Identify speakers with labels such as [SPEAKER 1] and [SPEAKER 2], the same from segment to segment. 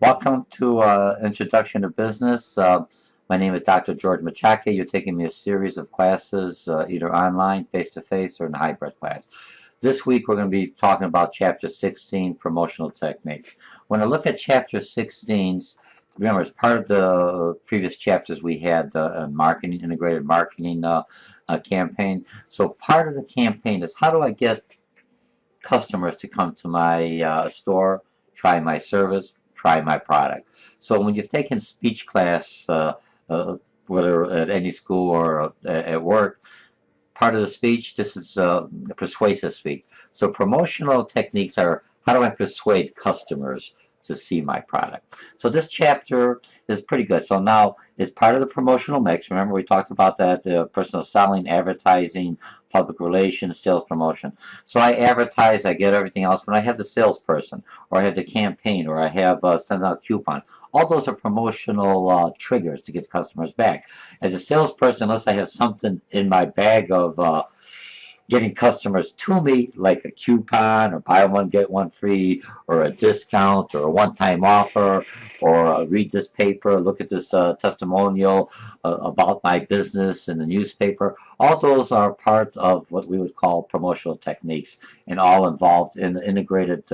[SPEAKER 1] Welcome to Introduction to Business. My name is Dr. George Mochocki. You're taking me a series of classes, either online, face-to-face, or in a hybrid class. This week we're going to be talking about Chapter 16, Promotional Techniques. When I look at Chapter 16, remember, it's part of the previous chapters we had marketing, integrated marketing campaign. So part of the campaign is how do I get customers to come to my store, try my service, try my product. So when you've taken speech class, whether at any school or at work, part of the speech, this is persuasive speech. So promotional techniques are how do I persuade customers to see my product. So this chapter is pretty good. So now it's part of the promotional mix. Remember we talked about that, personal selling, advertising, public relations, sales promotion. So I advertise, I get everything else. When I have the salesperson, or I have the campaign, or I have send out coupons, all those are promotional triggers to get customers back. As a salesperson, unless I have something in my bag of getting customers to me, like a coupon, or buy one, get one free, or a discount, or a one-time offer, or read this paper, look at this testimonial about my business in the newspaper. All those are part of what we would call promotional techniques, and all involved in the integrated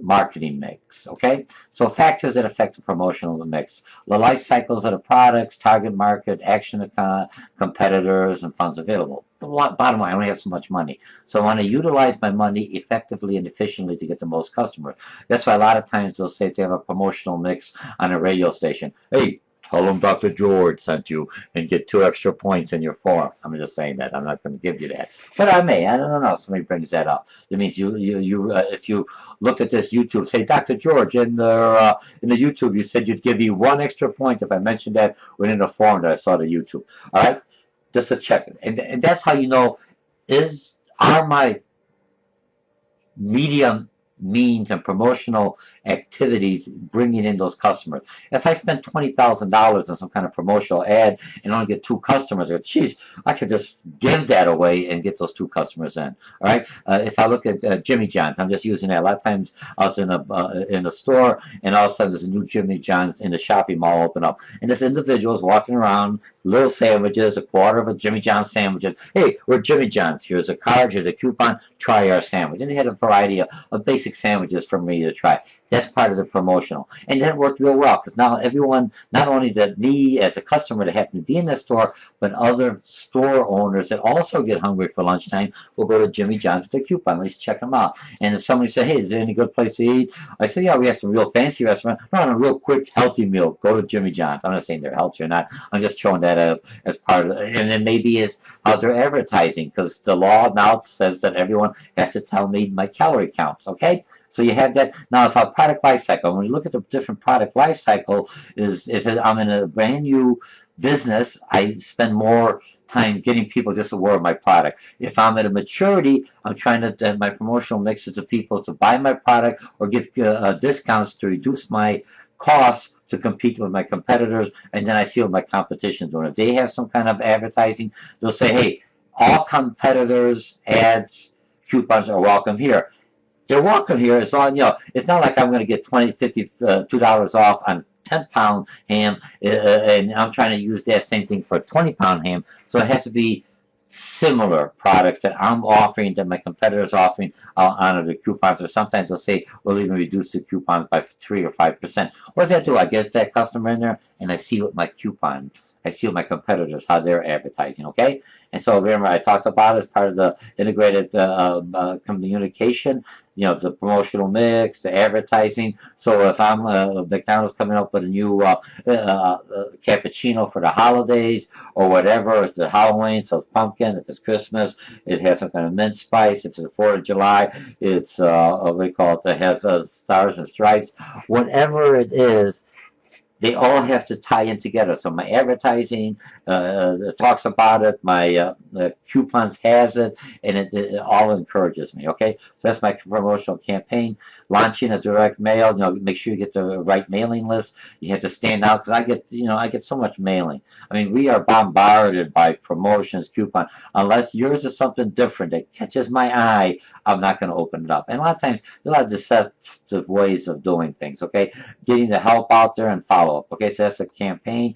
[SPEAKER 1] marketing mix. Okay, so factors that affect the promotional mix: the life cycles of the products, target market, action of competitors, and funds available. The bottom line, I only have so much money, so I want to utilize my money effectively and efficiently to get the most customers. That's why a lot of times they'll say if they have a promotional mix on a radio station, hey, tell them Dr. George sent you and get 2 extra points in your form. I'm just saying that. I'm not going to give you that. But I may. I don't know. Somebody brings that up. That means if you look at this YouTube, say, Dr. George, in the YouTube, you said you'd give me 1 extra point if I mentioned that within the form that I saw the YouTube. All right? Just to check it. And that's how you know, are my medium means and promotional activities bringing in those customers. If I spend $20,000 on some kind of promotional ad and only get 2 customers, or geez, I could just give that away and get those 2 customers in. All right. If I look at Jimmy John's, I'm just using that. A lot of times I was in a store, and all of a sudden there's a new Jimmy John's in the shopping mall open up, and this individual is walking around, little sandwiches, a quarter of a Jimmy John's sandwiches. Hey, we're Jimmy John's. Here's a card. Here's a coupon. Try our sandwich. And they had a variety of basic sandwiches for me to try. That's part of the promotional. And that worked real well because now everyone, not only that me as a customer that happened to be in the store, but other store owners that also get hungry for lunchtime will go to Jimmy John's with a coupon. At least check them out. And if somebody said, hey, is there any good place to eat? I say, yeah, we have some real fancy restaurant. No, a real quick, healthy meal. Go to Jimmy John's. I'm not saying they're healthy or not. I'm just showing that as part of it. And then maybe it's how they're advertising, because the law now says that everyone has to tell me my calorie counts. Okay? So you have that. Now, if our product life cycle, when you look at the different product life cycle, is if I'm in a brand new business, I spend more time getting people just aware of my product. If I'm at a maturity, I'm trying to my promotional mixes to people to buy my product or give discounts to reduce my costs to compete with my competitors, and then I see what my competition is doing. If they have some kind of advertising, they'll say, hey, all competitors' ads, coupons are welcome here. They're welcome here as long, it's not like I'm going to get 20, 50, $2 off on 10-pound ham, and I'm trying to use that same thing for a 20-pound ham. So it has to be similar products that I'm offering that my competitors are offering on the coupons, or sometimes they'll say we'll even reduce the coupons by 3 or 5%. What does that do? I get that customer in there and I see what my competitors, how they're advertising, okay? And so remember, I talked about it as part of the integrated communication, the promotional mix, the advertising. So if I'm McDonald's coming up with a new cappuccino for the holidays or whatever, it's the Halloween, so it's pumpkin. If it's Christmas, it has some kind of mint spice. If it's the 4th of July, it's what we call it, it has stars and stripes. Whatever it is, they all have to tie in together. So my advertising talks about it, my the coupons has it, and it all encourages me. Okay, so that's my promotional campaign. Launching a direct mail. Make sure you get the right mailing list. You have to stand out because I get so much mailing. I mean, we are bombarded by promotions, coupons. Unless yours is something different that catches my eye, I'm not going to open it up. And a lot of times, there's a lot of deceptive ways of doing things. Okay, getting the help out there and follow up. Okay, so that's a campaign,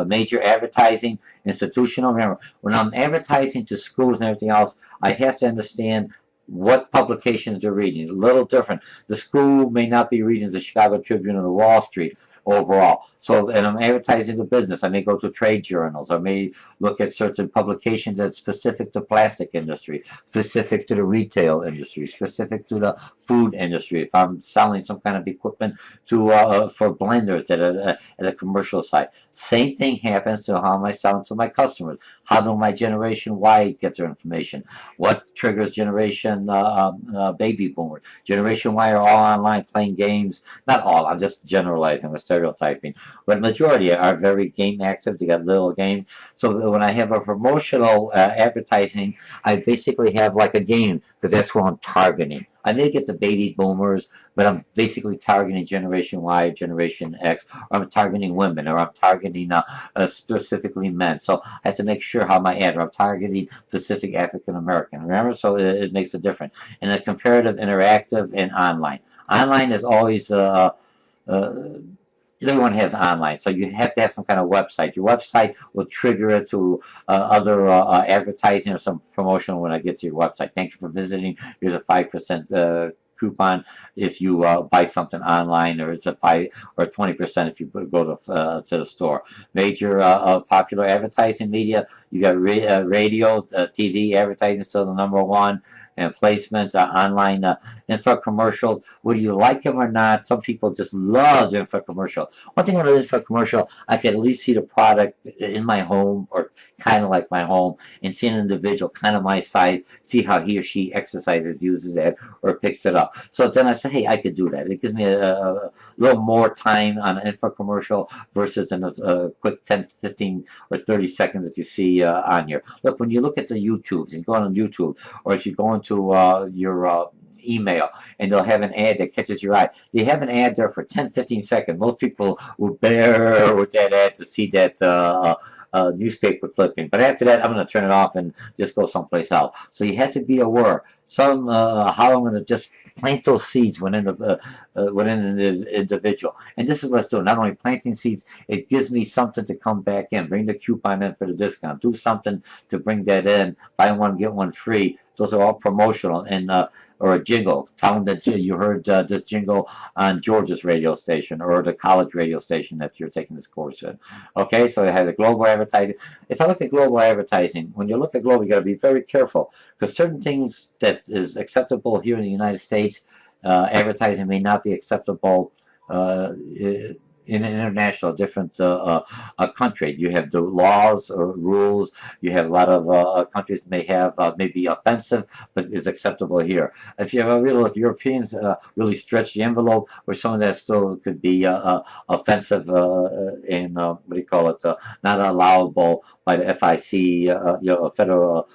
[SPEAKER 1] major advertising, institutional. Remember, when I'm advertising to schools and everything else, I have to understand what publications they're reading. A little different. The school may not be reading the Chicago Tribune or the Wall Street overall. So, and I'm advertising the business. I may go to trade journals. I may look at certain publications that's specific to plastic industry, specific to the retail industry, specific to the food industry. If I'm selling some kind of equipment to for blenders at a commercial site, same thing happens to how am I selling to my customers. How do my Generation Y get their information? What triggers Generation baby boomer? Generation Y are all online playing games. Not all. I'm just generalizing. I'm stereotyping. But majority are very game active. They got little games. So when I have a promotional advertising, I basically have like a game because that's who I'm targeting. I may get the baby boomers, but I'm basically targeting Generation Y, Generation X, or I'm targeting women, or I'm targeting specifically men. So I have to make sure how my ad, or I'm targeting specific African American. Remember, so it makes a difference. And a comparative, interactive, and online. Online is always everyone has online, so you have to have some kind of website. Your website will trigger it to other advertising or some promotion when I get to your website. Thank you for visiting. Here's a 5% coupon if you buy something online, or it's a 5 or 20% if you go to the store. Major popular advertising media. You got radio, TV advertising, still the number one. And placement, online infomercial, whether you like them or not. Some people just love the infomercial. One thing about an infomercial, I can at least see the product in my home, or kind of like my home, and see an individual kind of my size, see how he or she exercises, uses it, or picks it up. So then I say, hey, I could do that. It gives me a little more time on an infomercial versus a quick 10, 15, or 30 seconds that you see on here. Look, when you look at the YouTubes and go on YouTube, or if you go into your email, and they'll have an ad that catches your eye. They have an ad there for 10, 15 seconds. Most people will bear with that ad to see that newspaper clipping. But after that, I'm going to turn it off and just go someplace else. So you have to be aware. How I'm going to just plant those seeds within an individual. And this is what's doing. Not only planting seeds, it gives me something to come back in. Bring the coupon in for the discount. Do something to bring that in. Buy one, get one free. Those are all promotional, and or a jingle. Tell them that you heard this jingle on George's radio station, or the college radio station that you're taking this course in. Okay, so it has a global advertising. If I look at global advertising, when you look at global, you got to be very careful, because certain things that is acceptable here in the United States, advertising may not be acceptable in an international, different country. You have the laws or rules. You have a lot of countries may have maybe offensive, but is acceptable here. If you have a real look, Europeans really stretch the envelope, or some of that still could be offensive and what do you call it? Not allowable by the FIC, a federal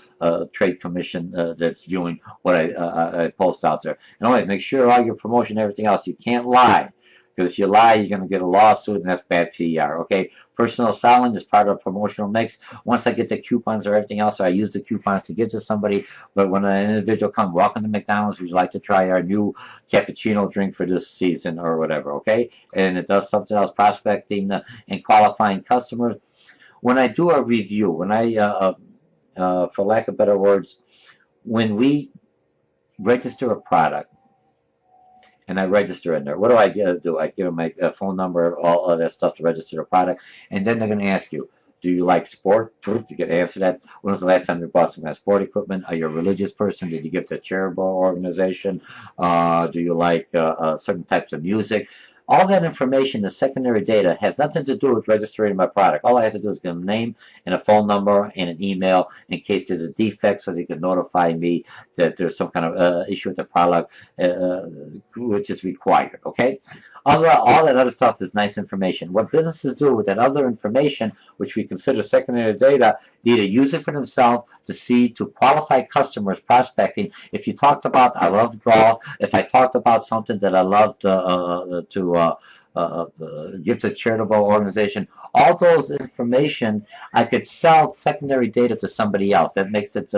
[SPEAKER 1] trade commission that's viewing what I post out there. And always make sure all your promotion and everything else, you can't lie. Because if you lie, you're going to get a lawsuit, and that's bad PR. Okay, personal selling is part of a promotional mix. Once I get the coupons or everything else, I use the coupons to give to somebody. But when an individual comes, welcome to McDonald's, would you like to try our new cappuccino drink for this season or whatever? Okay, and it does something else, prospecting and qualifying customers. When I do a review, when I, for lack of better words, when we register a product, and I register in there. What do I do? I give them my phone number, all of that stuff to register the product, and then they're going to ask you, do you like sport? You get to answer that. When was the last time you bought some kind of sport equipment? Are you a religious person? Did you give to a charitable organization? Do you like certain types of music? All that information, the secondary data, has nothing to do with registering my product. All I have to do is give them a name and a phone number and an email in case there's a defect, so they can notify me that there's some kind of issue with the product, which is required. Okay. All that other stuff is nice information. What businesses do with that other information, which we consider secondary data, they either use it for themselves to qualify customers prospecting. If you talked about, I love golf, if I talked about something that I loved give to a charitable organization, all those information I could sell secondary data to somebody else. That makes it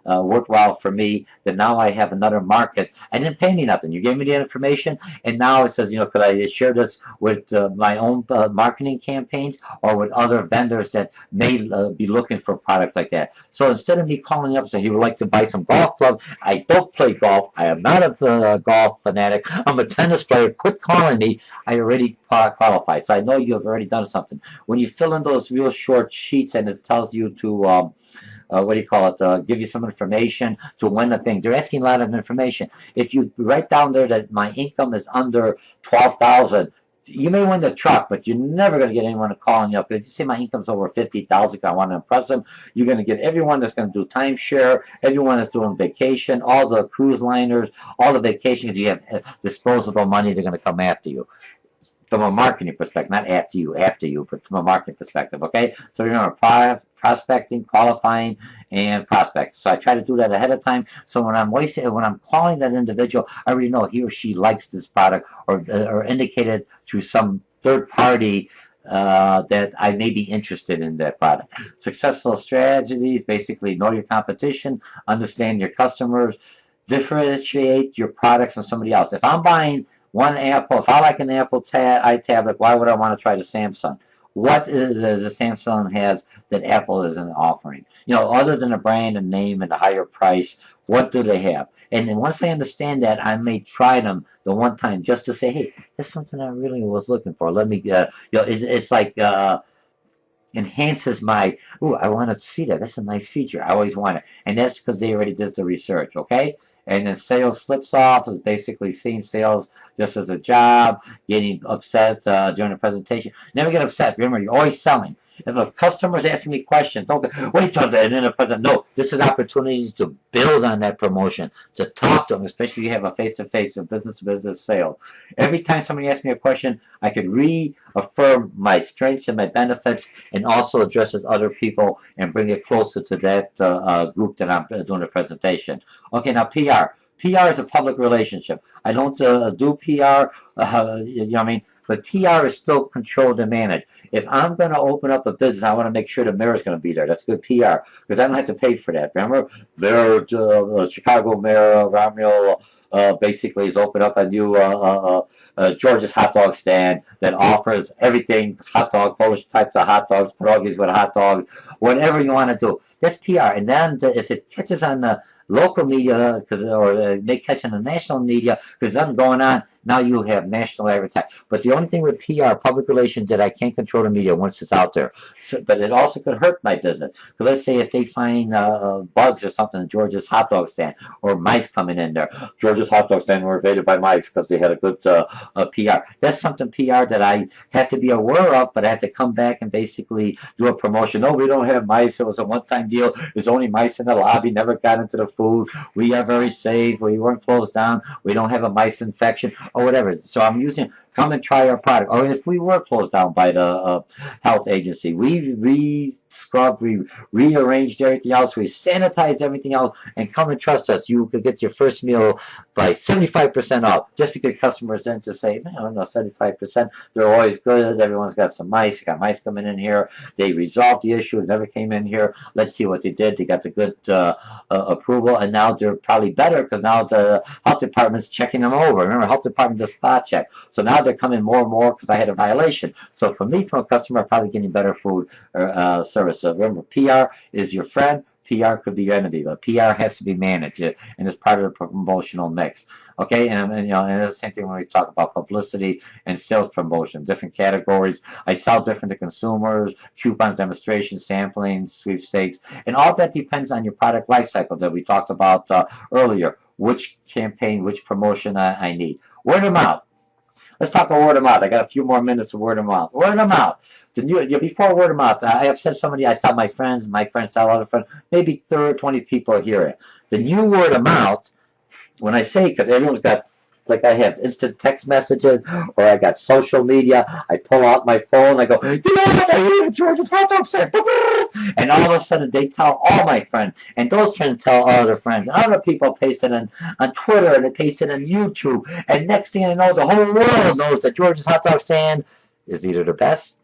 [SPEAKER 1] worthwhile for me, that now I have another market. And didn't pay me nothing. You gave me the information, and now it says, could I share this with my own marketing campaigns or with other vendors that may be looking for products like that. So instead of me calling up and saying, he would like to buy some golf clubs, I don't play golf. I am not a golf fanatic. I'm a tennis player. Quit calling me. I already qualify. So I know you have already done something. When you fill in those real short sheets and it tells you to what do you call it, give you some information to win the thing. They're asking a lot of information. If you write down there that my income is under 12,000, you may win the truck, but you're never going to get anyone calling you up. If you say my income's over 50,000, I want to impress them, you're going to get everyone that's going to do timeshare, everyone that's doing vacation, all the cruise liners, all the vacations. You have disposable money, they're going to come after you. From a marketing perspective, not after you, but from a marketing perspective, okay? So remember, prospecting, qualifying, and prospect. So I try to do that ahead of time. So when I'm calling that individual, I already know he or she likes this product or indicated through some third party that I may be interested in that product. Successful strategies, basically know your competition, understand your customers, differentiate your product from somebody else. If I'm buying one Apple, if I like an Apple iTablet, why would I want to try the Samsung? What is the Samsung has that Apple isn't offering? Other than a brand and name and a higher price, what do they have? And then once I understand that, I may try them the one time just to say, hey, that's something I really was looking for. Let me, it's like enhances my, I want to see that. That's a nice feature. I always want it. And that's because they already did the research, okay? And then sales slips off is basically seeing sales just as a job, getting upset during the presentation. Never get upset. Remember, you're always selling. If a customer's asking me questions, don't go, wait till the end of the presentation. No, this is opportunities to build on that promotion, to talk to them, especially if you have a face-to-face or business-to-business sale. Every time somebody asks me a question, I could reaffirm my strengths and my benefits and also addresses other people and bring it closer to that group that I'm doing the presentation. Okay, now PR. PR is a public relationship. I don't do PR, you know what I mean? But PR is still controlled and managed. If I'm going to open up a business, I want to make sure the mayor's going to be there. That's good PR because I don't have to pay for that. Remember, Chicago Mayor Romeo basically has opened up a new George's hot dog stand that offers everything, hot dog, Polish types of hot dogs, pierogies with hot dogs, whatever you want to do. That's PR. And then if it catches on the local media, or they catch on the national media, because nothing going on, now you have national advertising. But the only thing with PR, public relations, that I can't control the media once it's out there. So, but it also could hurt my business. Because let's say if they find bugs or something in George's hot dog stand, or mice coming in there. George's hot dog stand were invaded by mice because they had a good PR. That's something PR that I have to be aware of, but I have to come back and basically do a promotion. No, we don't have mice. It was a one-time deal. There's only mice in the lobby, never got into the food. We are very safe. We weren't closed down. We don't have a mice infection or whatever. So I'm using, come and try our product. Or if we were closed down by the health agency, we re-scrubbed, we rearranged everything else, we sanitized everything else, and come and trust us. You could get your first meal by 75% off. Just to get customers in to say, man, I don't know, 75%. They're always good. Everyone's got some mice. Got mice coming in here. They resolved the issue. It never came in here. Let's see what they did. They got the good approval, and now they're probably better because now the health department's checking them over. Remember, health department does spot check. So now they're coming more and more because I had a violation. So for me, from a customer, I'm probably getting better food or service. So remember, PR is your friend. PR could be your enemy, but PR has to be managed, and it's part of the promotional mix. Okay, and it's the same thing when we talk about publicity and sales promotion, different categories. I sell different to consumers, coupons, demonstrations, sampling, sweepstakes, and all that depends on your product life cycle that we talked about earlier. Which campaign, which promotion I need. Word of mouth. Let's talk about word of mouth. I got a few more minutes of word of mouth. Word of mouth. Before word of mouth, I have said somebody, I tell my friends tell other friends, maybe 30 or 20 people hear it. The new word of mouth, when I say, because everyone's got like I have instant text messages, or I got social media. I pull out my phone. I go, you know what? I ate at George's hot dog stand. And all of a sudden, they tell all my friends, and those friends tell other friends, and other people paste it on Twitter, and they paste it on YouTube. And next thing I know, the whole world knows that George's hot dog stand is either the best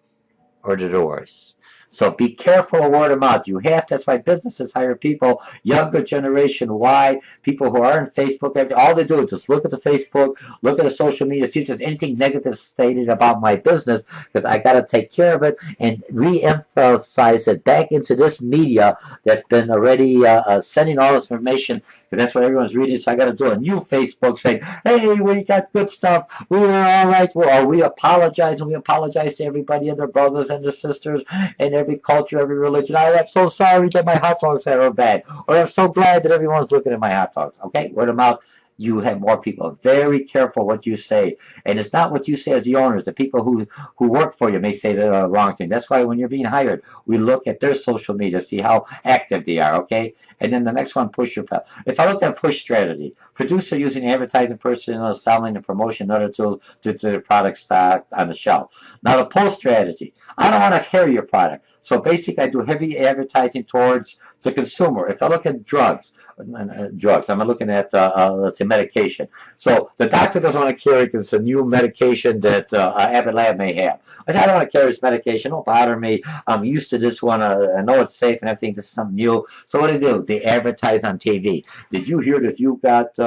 [SPEAKER 1] or the worst. So be careful of word of mouth. You have to, that's why businesses hire people, younger generation, why, people who are on Facebook, all they do is just look at the Facebook, look at the social media, see if there's anything negative stated about my business, because I got to take care of it and re-emphasize it back into this media that's been already sending all this information, because that's what everyone's reading. So I got to do a new Facebook saying, hey, we got good stuff. We are all right. We apologize, and we apologize to everybody and their brothers and their sisters and every culture, every religion. I'm so sorry that my hot dogs are bad. Or I'm so glad that everyone's looking at my hot dogs. Okay? Word of mouth. You have more people. Very careful what you say. And it's not what you say as the owners. The people who work for you may say the wrong thing. That's why when you're being hired, we look at their social media, see how active they are, okay? And then the next one, push your pal. If I look at push strategy, producer using advertising, personal selling, and promotion, and other tools to the product stock on the shelf. Now the pull strategy. I don't want to carry your product. So basically, I do heavy advertising towards the consumer. If I look at drugs, I'm looking at, let's say, medication. So the doctor doesn't want to carry because it's a new medication that Abbott Lab may have. I say, I don't want to carry this medication. Don't bother me. I'm used to this one. I know it's safe and everything. This is something new. So what do? They advertise on TV. Did you hear that you got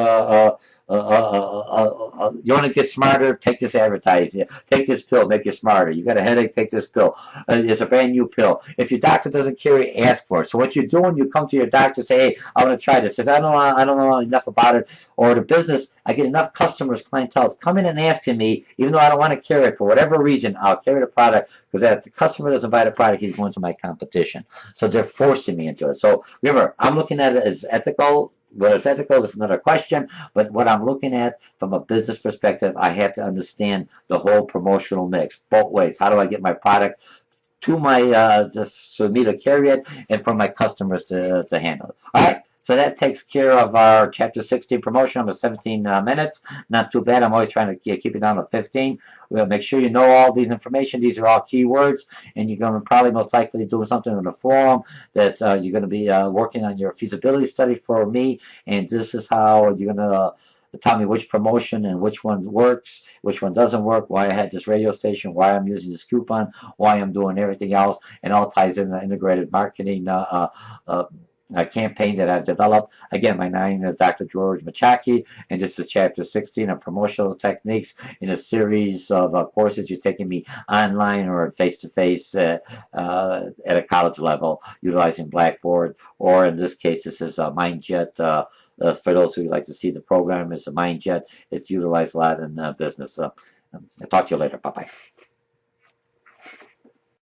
[SPEAKER 1] you want to get smarter? Take this advertising. Take this pill, make you smarter. You got a headache? Take this pill. It's a brand new pill. If your doctor doesn't carry, ask for it. So what you're doing, you come to your doctor, say, "Hey, I want to try this." Says, I don't know enough about it. Or the business, I get enough customers, clientele, come in and asking me, even though I don't want to carry it for whatever reason, I'll carry the product because if the customer doesn't buy the product, he's going to my competition. So they're forcing me into it. So remember, I'm looking at it as ethical. Whether it's ethical is another question, but what I'm looking at from a business perspective, I have to understand the whole promotional mix, both ways. How do I get my product to my for me to carry it, and for my customers to handle it? All right. So that takes care of our Chapter 16 promotion. I'm at 17 minutes. Not too bad. I'm always trying to keep it down to 15. We'll make sure you know all these information. These are all keywords, and you're going to probably most likely do something in the forum that you're going to be working on your feasibility study for me, and this is how you're going to tell me which promotion and which one works, which one doesn't work, why I had this radio station, why I'm using this coupon, why I'm doing everything else, and all ties in the integrated marketing a campaign that I've developed. Again, my name is Dr. George Mochocki, and this is Chapter 16 of Promotional Techniques in a series of courses you're taking me online or face-to-face at a college level, utilizing Blackboard, or in this case, this is Mindjet. For those who like to see the program, it's a Mindjet. It's utilized a lot in business. I'll talk to you later. Bye-bye.